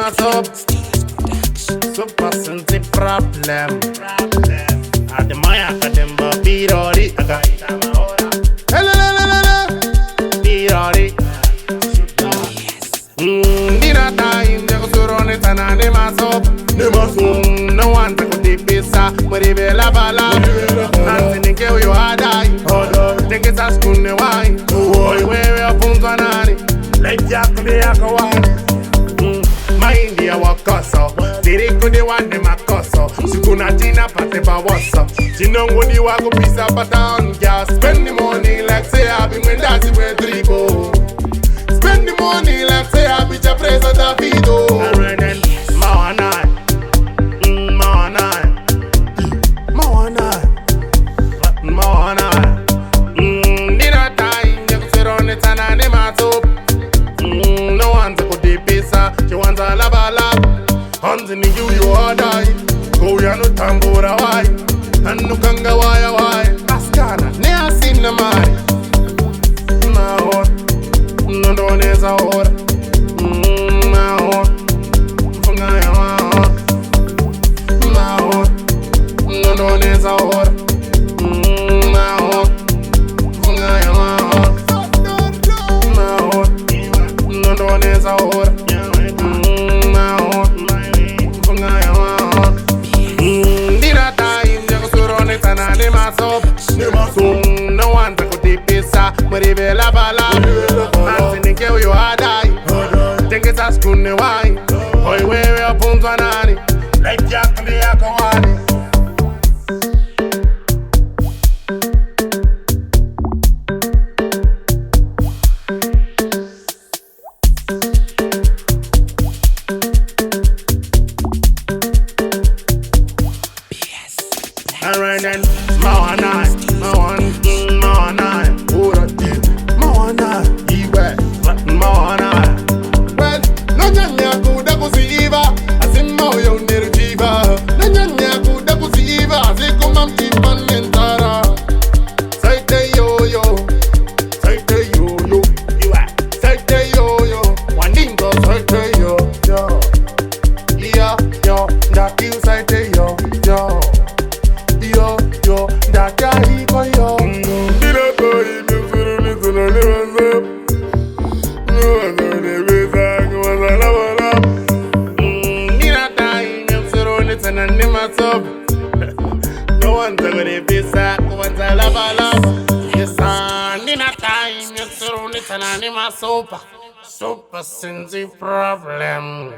masop. Super sensi problem. Ademaya kademba birori aga. Birori. Dina time jago surone sana ne masop. No one to the pizza, but if you love a lot, and think you are dying. Think it's a spoon the wine. Boy, where we are from Zanani. Let Jack be a kawan. My India wa koso. Diriko de one de makoso. Sikuna tina pate pa wasa. Chinongo di wako pisa patan. Yeah, spend the money like say I be when that's where three go. Spend the money like say I be your preso Davido. Alright then, Mawanai. Dinner time, you can sit on it and I soap. No one to put the pizza, she wants a lava lap. Hands in you all die. Go ya no tambora why. And no kanga why. Askana, never seen the money. Na hot, no don't is a hot. Na hot, fungaya hot. Na hot, no don't is a hot. Dinner time, jago surone sana ne masop. No one to put the pizza, but if you love a lot, and think you are dying. Think it's a spoon the wine. Boy, where we are from Zanani. Like Jack be a kawani. Alright then, Mawanai, who that did? Mawanai, Iwe, Mawanai. Well, no nyanya kuda kusiiva, asima uyo nirjiva. No nyanya kuda kusiiva, asiku mamtipa nyentara. Saite yo, Iwe, saite yo, wandingo saite yo. Yo, that you saite yo. That guy for yo. Dinner time, you should listen to the Dinner time, you should listen to the masop. No one to go to pizza, no one to love. Yes, dinner time, you should listen to the masop. Super sensitive problem.